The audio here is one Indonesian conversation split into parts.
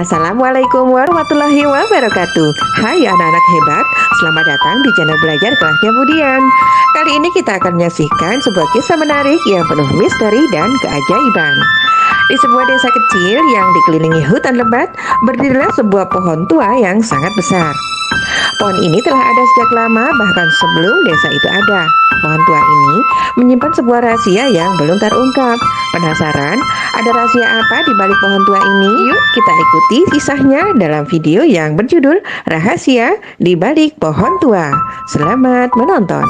Assalamualaikum warahmatullahi wabarakatuh. Hai anak-anak hebat, selamat datang di channel belajar kelasnya Budian. Kali ini kita akan menyaksikan sebuah kisah menarik yang penuh misteri dan keajaiban. Di sebuah desa kecil yang dikelilingi hutan lebat, berdirilah sebuah pohon tua yang sangat besar. Pohon ini telah ada sejak lama, bahkan sebelum desa itu ada. Pohon tua ini menyimpan sebuah rahasia yang belum terungkap. Penasaran ada rahasia apa di balik pohon tua ini? Yuk kita ikuti kisahnya dalam video yang berjudul Rahasia di Balik Pohon Tua. Selamat menonton.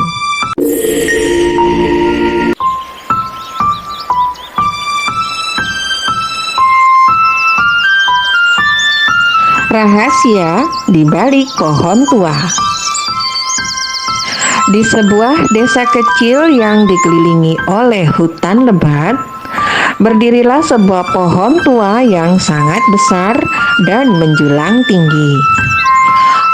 Rahasia di balik pohon tua. Di sebuah desa kecil yang dikelilingi oleh hutan lebat, berdirilah sebuah pohon tua yang sangat besar dan menjulang tinggi.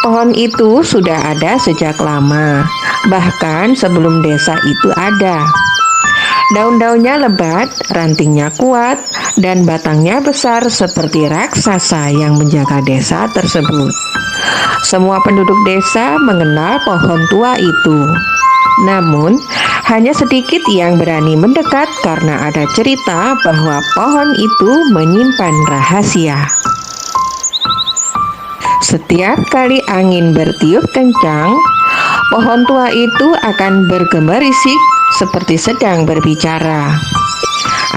Pohon itu sudah ada sejak lama, bahkan sebelum desa itu ada. Daun-daunnya lebat, rantingnya kuat, dan batangnya besar seperti raksasa yang menjaga desa tersebut. Semua penduduk desa mengenal pohon tua itu. Namun, hanya sedikit yang berani mendekat karena ada cerita bahwa pohon itu menyimpan rahasia. Setiap kali angin bertiup kencang, pohon tua itu akan bergemerisik seperti sedang berbicara.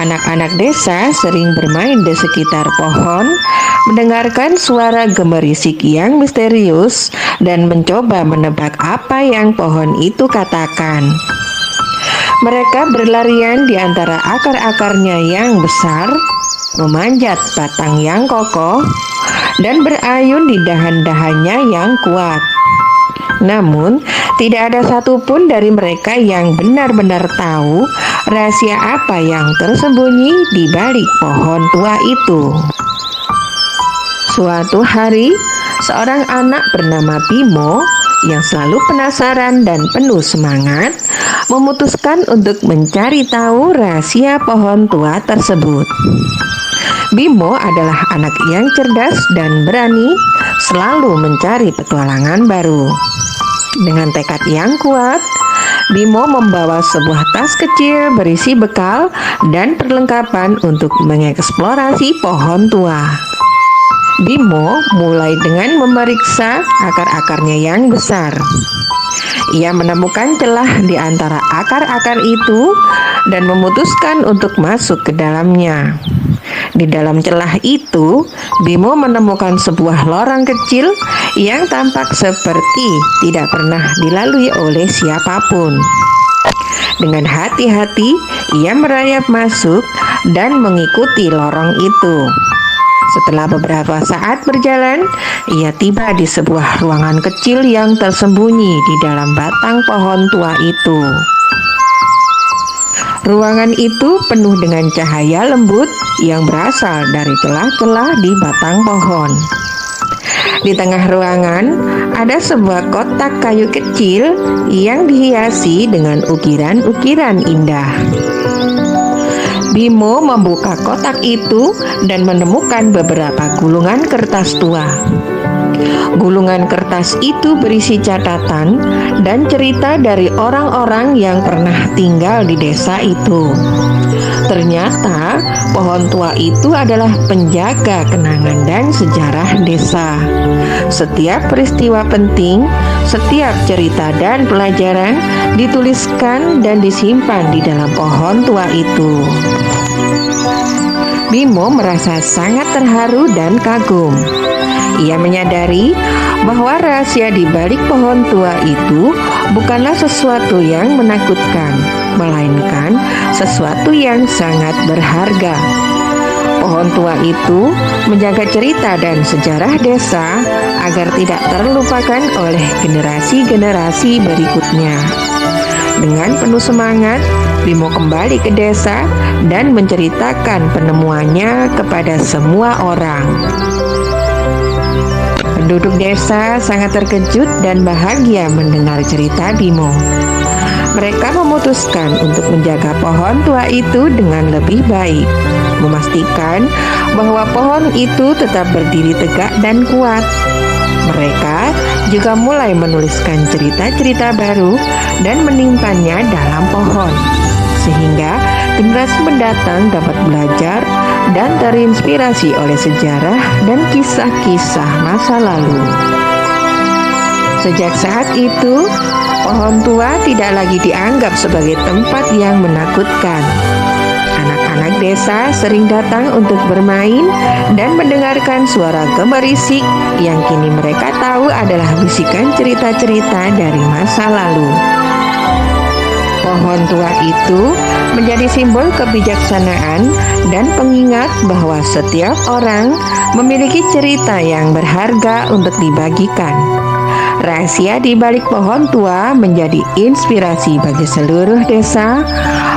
Anak-anak desa sering bermain di sekitar pohon, mendengarkan suara gemerisik yang misterius dan mencoba menebak apa yang pohon itu katakan. Mereka berlarian di antara akar-akarnya yang besar, memanjat batang yang kokoh, dan berayun di dahan-dahannya yang kuat. Namun, tidak ada satupun dari mereka yang benar-benar tahu rahasia apa yang tersembunyi di balik pohon tua itu. Suatu hari, seorang anak bernama Bimo yang selalu penasaran dan penuh semangat memutuskan untuk mencari tahu rahasia pohon tua tersebut. Bimo adalah anak yang cerdas dan berani, selalu mencari petualangan baru. Dengan tekad yang kuat, Bimo membawa sebuah tas kecil berisi bekal dan perlengkapan untuk mengeksplorasi pohon tua. Bimo mulai dengan memeriksa akar-akarnya yang besar. Ia menemukan celah di antara akar-akar itu dan memutuskan untuk masuk ke dalamnya. Di dalam celah itu, Bimo menemukan sebuah lorong kecil yang tampak seperti tidak pernah dilalui oleh siapapun. Dengan hati-hati, ia merayap masuk dan mengikuti lorong itu. Setelah beberapa saat berjalan, ia tiba di sebuah ruangan kecil yang tersembunyi di dalam batang pohon tua itu. Ruangan itu penuh dengan cahaya lembut yang berasal dari celah-celah di batang pohon. Di tengah ruangan ada sebuah kotak kayu kecil yang dihiasi dengan ukiran-ukiran indah. Bimo membuka kotak itu dan menemukan beberapa gulungan kertas tua. Gulungan kertas itu berisi catatan dan cerita dari orang-orang yang pernah tinggal di desa itu. Ternyata pohon tua itu adalah penjaga kenangan dan sejarah desa. Setiap peristiwa penting, setiap cerita dan pelajaran dituliskan dan disimpan di dalam pohon tua itu. Bimo merasa sangat terharu dan kagum. Ia menyadari bahwa rahasia di balik pohon tua itu bukanlah sesuatu yang menakutkan, melainkan sesuatu yang sangat berharga. Pohon tua itu menjaga cerita dan sejarah desa agar tidak terlupakan oleh generasi-generasi berikutnya. Dengan penuh semangat, Bimo kembali ke desa dan menceritakan penemuannya kepada semua orang. Penduduk desa sangat terkejut dan bahagia mendengar cerita Bimo. Mereka memutuskan untuk menjaga pohon tua itu dengan lebih baik, memastikan bahwa pohon itu tetap berdiri tegak dan kuat. Mereka juga mulai menuliskan cerita-cerita baru dan menyimpannya dalam pohon, sehingga generasi mendatang dapat belajar dan terinspirasi oleh sejarah dan kisah-kisah masa lalu. Sejak saat itu, pohon tua tidak lagi dianggap sebagai tempat yang menakutkan. Anak-anak desa sering datang untuk bermain dan mendengarkan suara gemerisik yang kini mereka tahu adalah bisikan cerita-cerita dari masa lalu. Pohon tua itu menjadi simbol kebijaksanaan dan pengingat bahwa setiap orang memiliki cerita yang berharga untuk dibagikan. Rahasia di balik pohon tua menjadi inspirasi bagi seluruh desa,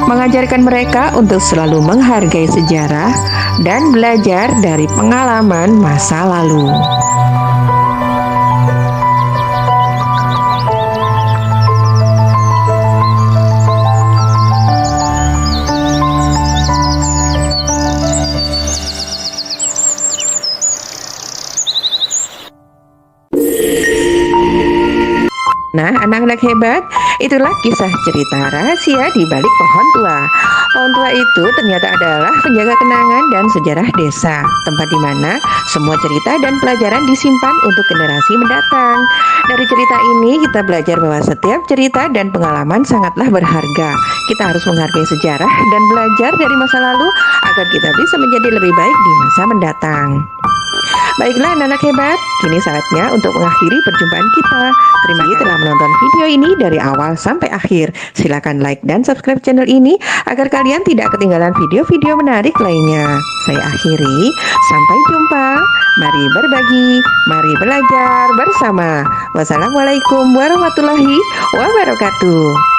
mengajarkan mereka untuk selalu menghargai sejarah dan belajar dari pengalaman masa lalu. Nah, anak-anak hebat, itulah kisah cerita rahasia di balik pohon tua. Pohon tua itu ternyata adalah penjaga kenangan dan sejarah desa, tempat di mana semua cerita dan pelajaran disimpan untuk generasi mendatang. Dari cerita ini kita belajar bahwa setiap cerita dan pengalaman sangatlah berharga. Kita harus menghargai sejarah dan belajar dari masa lalu agar kita bisa menjadi lebih baik di masa mendatang. Baiklah anak-anak hebat, kini saatnya untuk mengakhiri perjumpaan kita. Terima kasih telah menonton video ini dari awal sampai akhir. Silakan like dan subscribe channel ini agar kalian tidak ketinggalan video-video menarik lainnya. Saya akhiri, sampai jumpa. Mari berbagi, mari belajar bersama. Wassalamualaikum warahmatullahi wabarakatuh.